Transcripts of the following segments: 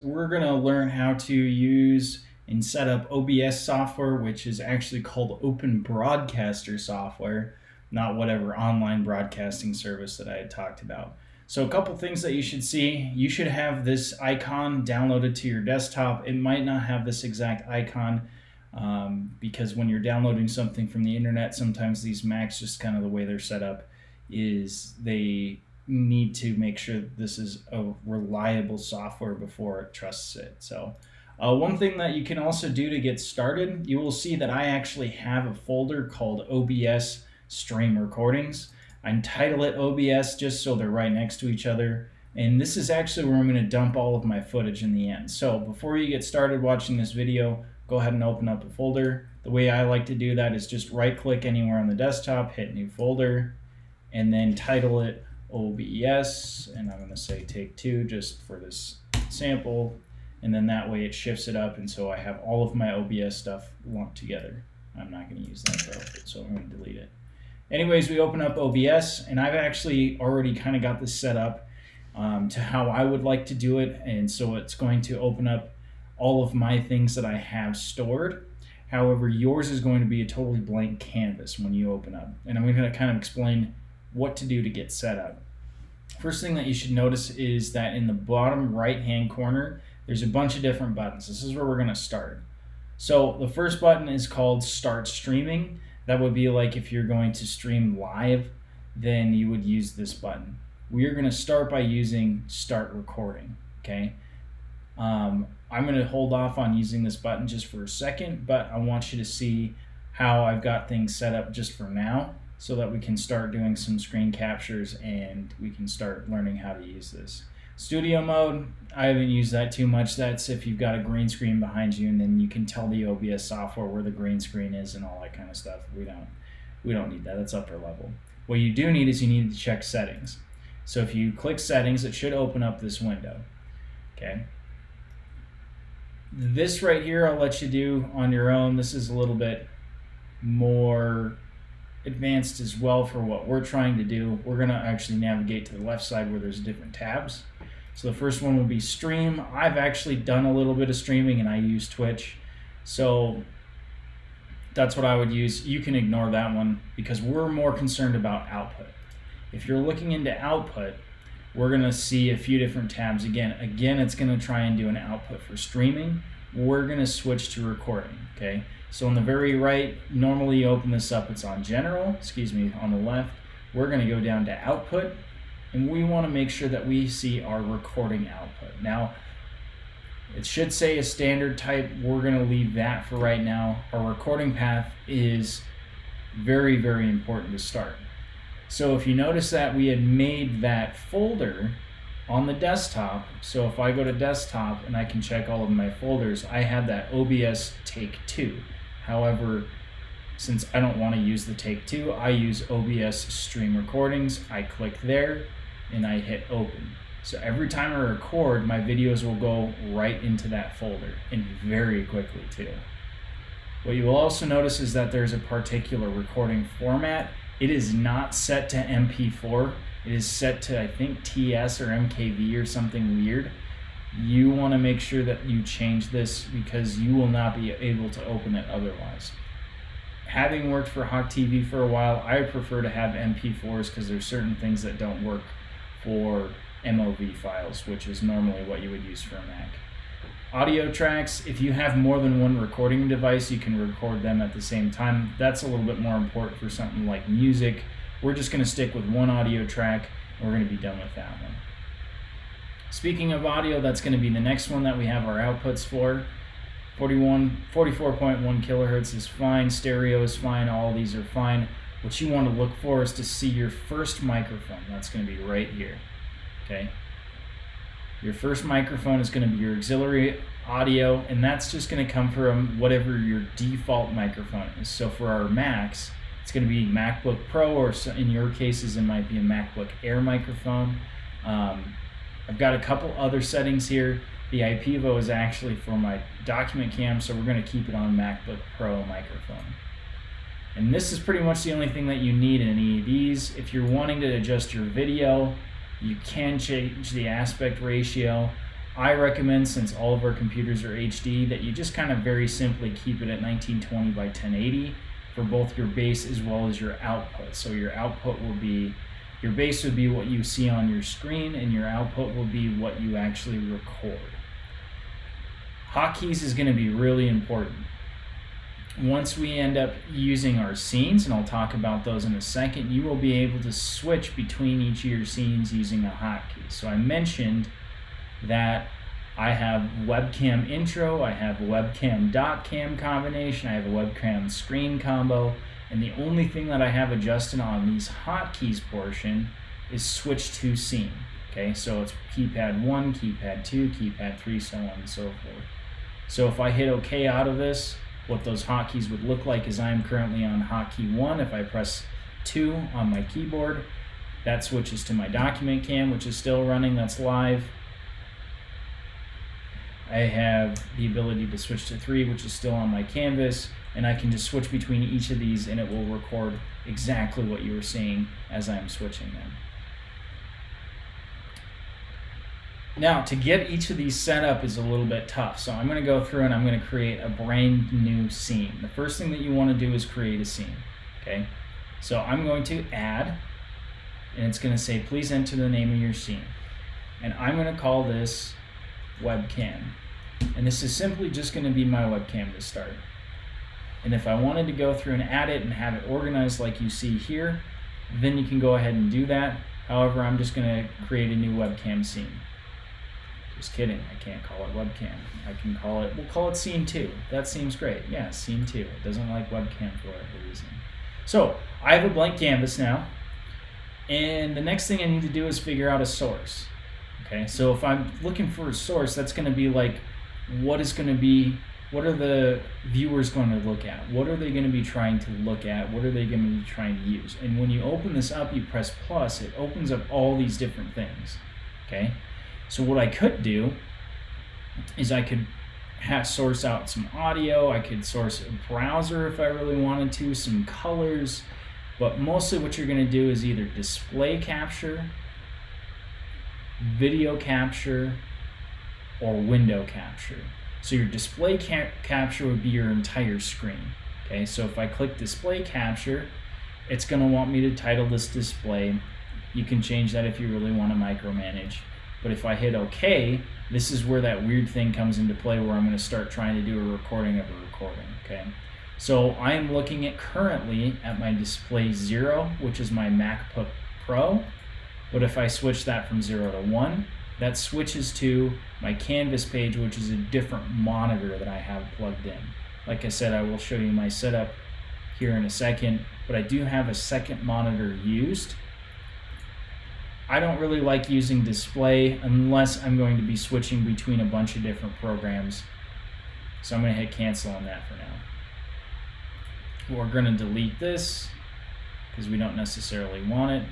We're going to learn how to use and set up OBS software, which is actually called Open Broadcaster software, not whatever online broadcasting service that I had talked about. So a couple things that you should see. You should have this icon downloaded to your desktop. It might not have this exact icon because when you're downloading something from the internet, sometimes these Macs, just kind of the way they're set up, is they need to make sure that this is a reliable software before it trusts it. So one thing that you can also do to get started, you will see that I actually have a folder called OBS Stream Recordings. I entitle it OBS just so they're right next to each other. And this is actually where I'm going to dump all of my footage in the end. So before you get started watching this video, go ahead and open up a folder. The way I like to do that is just right click anywhere on the desktop, hit new folder, and then title it OBS, and I'm going to say take 2 just for this sample, and then that way it shifts it up, and so I have all of my OBS stuff lumped together. I'm not going to use that though, so I'm going to delete it. Anyways, we open up OBS, and I've actually already kind of got this set up to how I would like to do it, and so it's going to open up all of my things that I have stored. However, yours is going to be a totally blank canvas when you open up, and I'm going to kind of explain what to do to get set up. First thing that you should notice is that in the bottom right hand corner there's a bunch of different buttons. This is where we're going to start. So the first button is called Start Streaming. That would be like if you're going to stream live, then you would use this button. We are going to start by using Start Recording. Okay. I'm going to hold off on using this button just for a second, but I want you to see how I've got things set up just for now, so that we can start doing some screen captures and we can start learning how to use this. Studio mode, I haven't used that too much. That's if you've got a green screen behind you and then you can tell the OBS software where the green screen is and all that kind of stuff. We don't need that. That's upper level. What you do need is you need to check settings. So if you click settings, it should open up this window. Okay. This right here I'll let you do on your own. This is a little bit more advanced as well for what we're trying to do. We're going to actually navigate to the left side where there's different tabs. So the first one will be stream. I've actually done a little bit of streaming and I use Twitch, so that's what I would use. You can ignore that one because we're more concerned about output. If you're looking into output, we're going to see a few different tabs. Again, it's going to try and do an output for streaming. We're going to switch to recording. Okay. So on the very right, normally you open this up, it's on general, on the left. We're going to go down to output, and we want to make sure that we see our recording output. Now, it should say a standard type. We're going to leave that for right now. Our recording path is very, very important to start. So if you notice that we had made that folder on the desktop, so if I go to desktop and I can check all of my folders, I have that OBS Take 2. However, since I don't want to use the Take 2, I use OBS Stream Recordings. I click there and I hit open. So every time I record, my videos will go right into that folder, and very quickly too. What you will also notice is that there's a particular recording format. It is not set to MP4. It is set to, I think, TS or MKV or something weird. You want to make sure that you change this because you will not be able to open it otherwise. Having worked for Hawk TV for a while, I prefer to have MP4s because there's certain things that don't work for MOV files, which is normally what you would use for a Mac. Audio tracks, if you have more than one recording device, you can record them at the same time. That's a little bit more important for something like music. We're just going to stick with one audio track, and we're going to be done with that one. Speaking of audio, that's going to be the next one that we have our outputs for. 44.1 kilohertz is fine, stereo is fine, all these are fine. What you want to look for is to see your first microphone. That's going to be right here. Okay. Your first microphone is going to be your auxiliary audio, and that's just going to come from whatever your default microphone is. So for our Macs, it's going to be MacBook Pro, or in your cases, it might be a MacBook Air microphone. I've got a couple other settings here. The IPVO is actually for my document cam, so we're going to keep it on MacBook Pro microphone. And this is pretty much the only thing that you need in any of these. If you're wanting to adjust your video, you can change the aspect ratio. I recommend, since all of our computers are HD, that you just kind of very simply keep it at 1920 by 1080 for both your base as well as your output. So your output will be, your base would be what you see on your screen, and your output will be what you actually record. Hotkeys is going to be really important. Once we end up using our scenes, and I'll talk about those in a second, you will be able to switch between each of your scenes using a hotkey. So I mentioned that I have webcam intro, I have webcam .cam combination, I have a webcam screen combo, and the only thing that I have adjusted on these hotkeys portion is switch to scene. Okay, so it's keypad 1, keypad 2, keypad 3, so on and so forth. So if I hit OK out of this, what those hotkeys would look like is I am currently on hotkey 1. If I press 2 on my keyboard, that switches to my document cam, which is still running, that's live. I have the ability to switch to 3, which is still on my canvas, and I can just switch between each of these and it will record exactly what you were seeing as I'm switching them. Now, to get each of these set up is a little bit tough, so I'm going to go through and I'm going to create a brand new scene. The first thing that you want to do is create a scene. Okay, so I'm going to add, and it's going to say please enter the name of your scene, and I'm going to call this webcam, and this is simply just going to be my webcam to start. And if I wanted to go through and add it and have it organized like you see here, then you can go ahead and do that. However, I'm just going to create a new webcam scene. Just kidding, I can't call it webcam. I can call it, we'll call it scene 2. That seems great. Yeah, scene 2. It doesn't like webcam for whatever reason. So I have a blank canvas now, and the next thing I need to do is figure out a source. Okay, so if I'm looking for a source, that's going to be like, what are the viewers going to look at? What are they going to be trying to look at? What are they going to be trying to use? And when you open this up, you press plus, it opens up all these different things. Okay, so what I could do is I could source out some audio, I could source a browser if I really wanted to, some colors, but mostly what you're going to do is either display capture, video capture, or window capture. So your display capture would be your entire screen. Okay, so if I click display capture, it's going to want me to title this display. You can change that if you really want to micromanage. But if I hit OK, this is where that weird thing comes into play where I'm going to start trying to do a recording of a recording. Okay, so I am looking at currently at my display 0, which is my MacBook Pro. But if I switch that from 0 to 1, that switches to my Canvas page, which is a different monitor that I have plugged in. Like I said, I will show you my setup here in a second, but I do have a second monitor used. I don't really like using display unless I'm going to be switching between a bunch of different programs. So I'm going to hit cancel on that for now. We're going to delete this because we don't necessarily want it.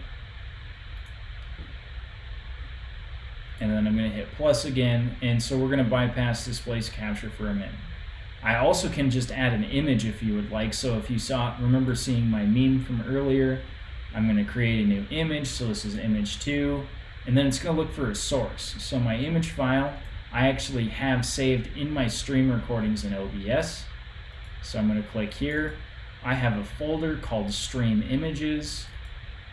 And then I'm going to hit plus again, and so we're going to bypass displays capture for a minute. I also can just add an image if you would like. So if you remember seeing my meme from earlier, I'm going to create a new image. So this is image 2, and then it's going to look for a source. So my image file, I actually have saved in my stream recordings in OBS. So I'm going to click here. I have a folder called stream images.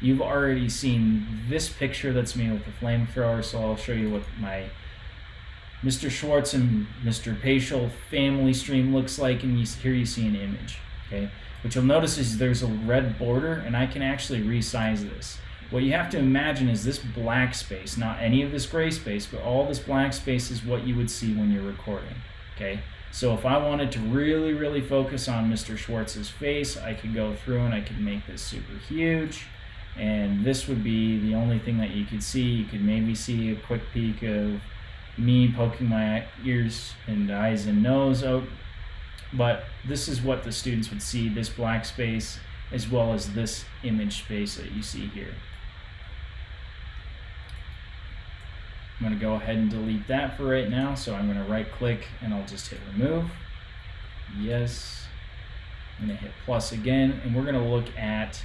You've already seen this picture, that's me with the flamethrower, so I'll show you what my Mr. Schwartz and Mr. Paschal family stream looks like, and here you see an image. Okay, what you'll notice is there's a red border, and I can actually resize this. What you have to imagine is this black space, not any of this gray space, but all this black space is what you would see when you're recording. Okay, so if I wanted to really, really focus on Mr. Schwartz's face, I could go through and I could make this super huge. And this would be the only thing that you could see. You could maybe see a quick peek of me poking my ears and eyes and nose out. But this is what the students would see, this black space, as well as this image space that you see here. I'm going to go ahead and delete that for right now. So I'm going to right click and I'll just hit remove. Yes. I'm going to hit plus again, and we're going to look at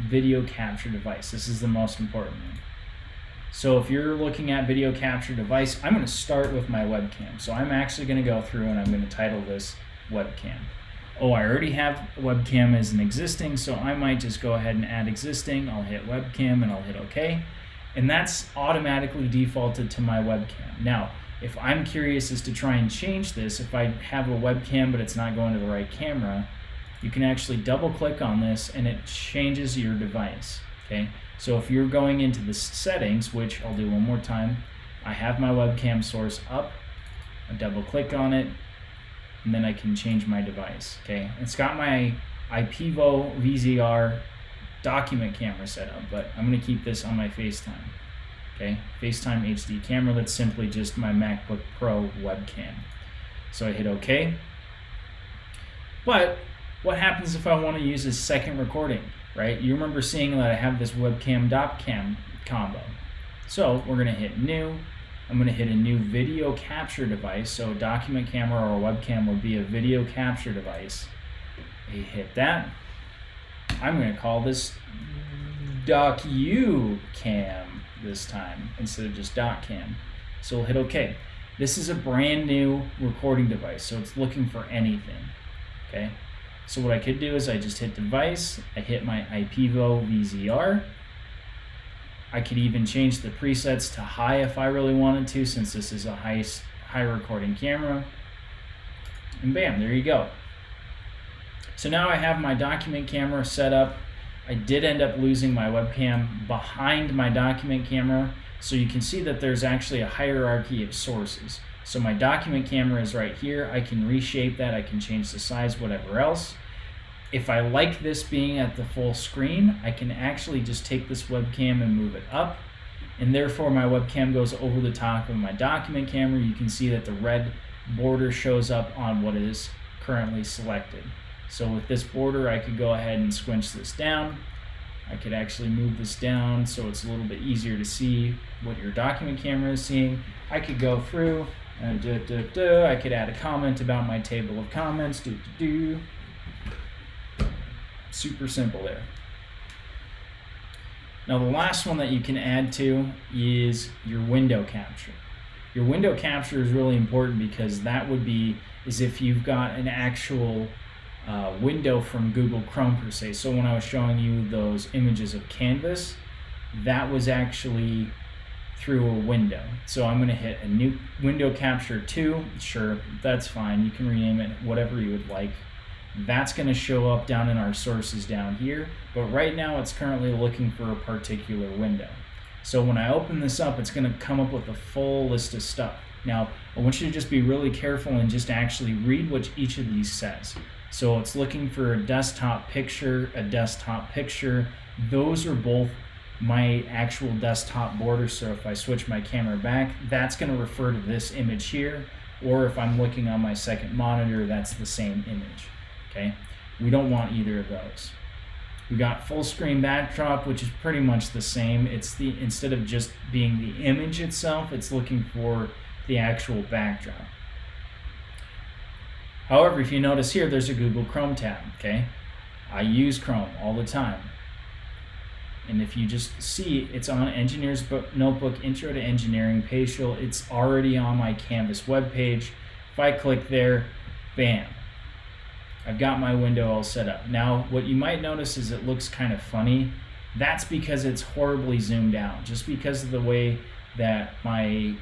video capture device. This is the most important one. So if you're looking at video capture device, I'm going to start with my webcam. So I'm actually going to go through and I'm going to title this webcam. Oh, I already have webcam as an existing, so I might just go ahead and add existing. I'll hit webcam and I'll hit OK. And that's automatically defaulted to my webcam. Now, if I'm curious as to try and change this, if I have a webcam but it's not going to the right camera, you can actually double click on this and it changes your device. Okay, so if you're going into the settings, which I'll do one more time, I have my webcam source up, I double click on it, and then I can change my device. Okay, it's got my IPVO VZR document camera set up, but I'm going to keep this on my FaceTime. Okay, FaceTime HD camera, that's simply just my MacBook Pro webcam. So I hit OK. But what happens if I want to use a second recording, right? You remember seeing that I have this webcam .cam combo. So we're going to hit new. I'm going to hit a new video capture device. So a document camera or a webcam would be a video capture device. I hit that. I'm going to call this DocUcam this time instead of just .cam. So we'll hit OK. This is a brand new recording device, so it's looking for anything. Okay. So what I could do is I just hit device, I hit my IPVO VZR. I could even change the presets to high if I really wanted to, since this is a high recording camera. And bam, there you go. So now I have my document camera set up. I did end up losing my webcam behind my document camera, so you can see that there's actually a hierarchy of sources. So my document camera is right here. I can reshape that, I can change the size, whatever else. If I like this being at the full screen, I can actually just take this webcam and move it up, and therefore my webcam goes over the top of my document camera. You can see that the red border shows up on what is currently selected. So with this border, I could go ahead and squinch this down. I could actually move this down so it's a little bit easier to see what your document camera is seeing. I could go through and I could add a comment about my table of comments. Super simple there. Now the last one that you can add to is your window capture. Your window capture is really important because that would be as if you've got an actual window from Google Chrome per se. So when I was showing you those images of Canvas, that was actually through a window. So I'm going to hit a new window capture 2. Sure, that's fine. You can rename it whatever you would like. That's going to show up down in our sources down here, but right now it's currently looking for a particular window. So when I open this up, it's going to come up with a full list of stuff. Now, I want you to just be really careful and just actually read what each of these says. So it's looking for a desktop picture, a desktop picture. Those are both my actual desktop border. So if I switch my camera back, that's going to refer to this image here. Or if I'm looking on my second monitor, that's the same image. Okay, we don't want either of those. We got full screen backdrop, which is pretty much the same. It's the, instead of just being the image itself, it's looking for the actual backdrop. However, if you notice here, there's a Google Chrome tab. Okay, I use Chrome all the time. And if you just see, it's on Engineer's Notebook, Intro to Engineering, Spatial. It's already on my Canvas webpage. If I click there, bam, I've got my window all set up. Now, what you might notice is it looks kind of funny. That's because it's horribly zoomed out. Just because of the way that my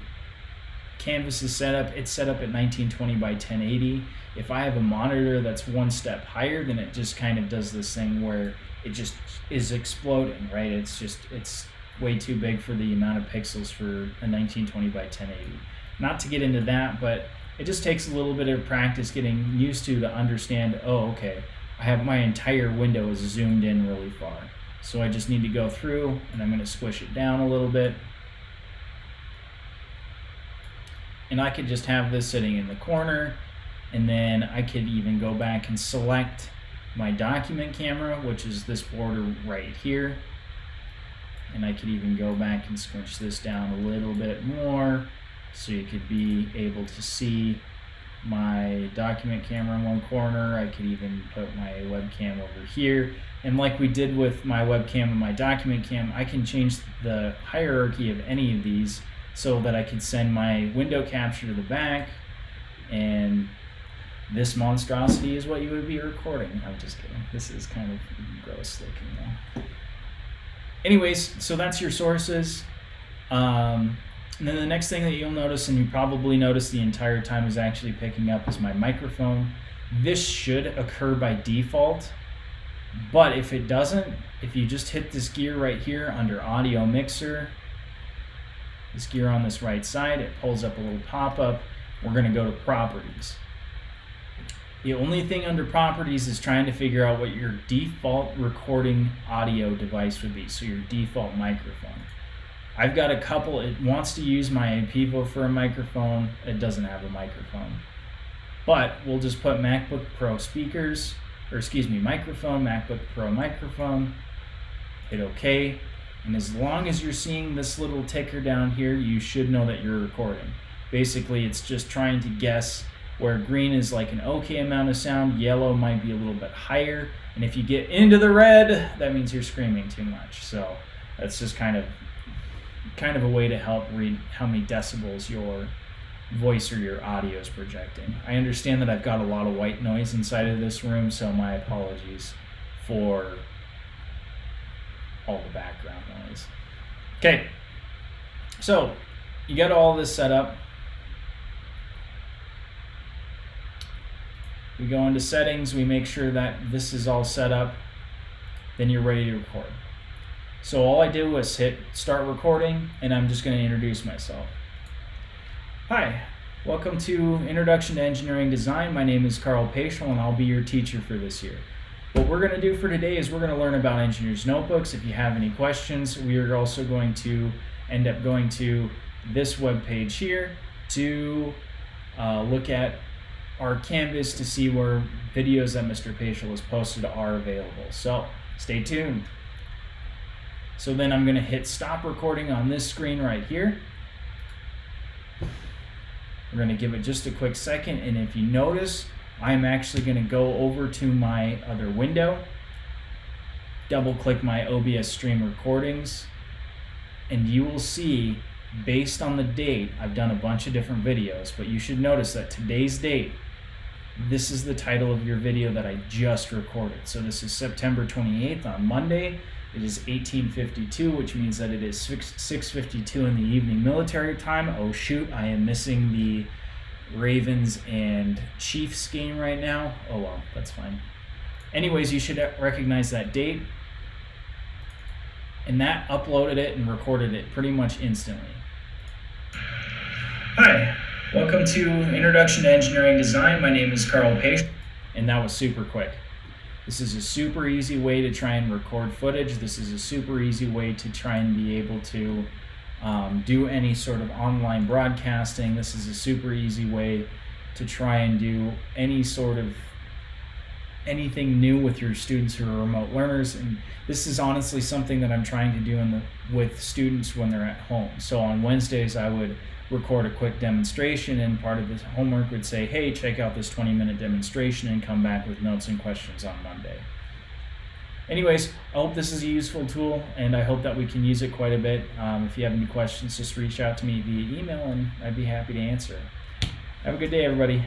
Canvas is set up, it's set up at 1920 by 1080. If I have a monitor that's one step higher, then it just kind of does this thing where it just is exploding, right? It's way too big for the amount of pixels for a 1920 by 1080. Not to get into that, but it just takes a little bit of practice getting used to understand, oh, okay, I have my entire window is zoomed in really far. So I just need to go through and I'm going to squish it down a little bit. And I could just have this sitting in the corner, and then I could even go back and select my document camera, which is this border right here. And I could even go back and squinch this down a little bit more so you could be able to see my document camera in one corner. I could even put my webcam over here. And like we did with my webcam and my document cam, I can change the hierarchy of any of these so that I could send my window capture to the back, and this monstrosity is what you would be recording. I'm just kidding. This is kind of gross looking though. Anyways, so that's your sources. And then the next thing that you'll notice, and you probably notice the entire time is actually picking up, is my microphone. This should occur by default, but if it doesn't, if you just hit this gear right here under Audio Mixer, this gear on this right side, it pulls up a little pop-up. We're going to go to Properties. The only thing under Properties is trying to figure out what your default recording audio device would be, so your default microphone. I've got a couple. It wants to use my Pivo for a microphone. It doesn't have a microphone. But we'll just put MacBook Pro speakers, or excuse me, microphone, MacBook Pro microphone. Hit OK. And as long as you're seeing this little ticker down here, you should know that you're recording. Basically, it's just trying to guess where green is like an okay amount of sound, yellow might be a little bit higher. And if you get into the red, that means you're screaming too much. So that's just kind of a way to help read how many decibels your voice or your audio is projecting. I understand that I've got a lot of white noise inside of this room, so my apologies for all the background noise. Okay, so you got all this set up. We go into settings, we make sure that this is all set up, then you're ready to record. So all I did was hit start recording, and I'm just going to introduce myself. Hi, welcome to Introduction to Engineering Design. My name is Carl Paschal, and I'll be your teacher for this year. What we're going to do for today is we're going to learn about engineers' notebooks. If you have any questions, we are also going to end up going to this web page here to look at our Canvas to see where videos that Mr. Paschal has posted are available. So stay tuned. So then I'm going to hit stop recording on this screen right here. We're going to give it just a quick second, and if you notice, I'm actually going to go over to my other window, double click my OBS stream recordings, and you will see, based on the date, I've done a bunch of different videos, but you should notice that today's date, this is the title of your video that I just recorded. So this is September 28th on Monday. It is 1852, which means that it is 6:52 in the evening military time. Oh shoot, I am missing the Ravens and Chiefs game right now. Oh well, that's fine. Anyways, you should recognize that date. And that uploaded it and recorded it pretty much instantly. Hi, welcome to Introduction to Engineering Design. My name is Carl Paschal, and that was super quick. This is a super easy way to try and record footage. This is a super easy way to try and be able to do any sort of online broadcasting. This is a super easy way to try and do any sort of anything new with your students who are remote learners. And this is honestly something that I'm trying to do with students when they're at home. So on Wednesdays, I would record a quick demonstration, and part of the homework would say, hey, check out this 20-minute demonstration and come back with notes and questions on Monday. Anyways, I hope this is a useful tool, and I hope that we can use it quite a bit. If you have any questions, just reach out to me via email, and I'd be happy to answer. Have a good day, everybody.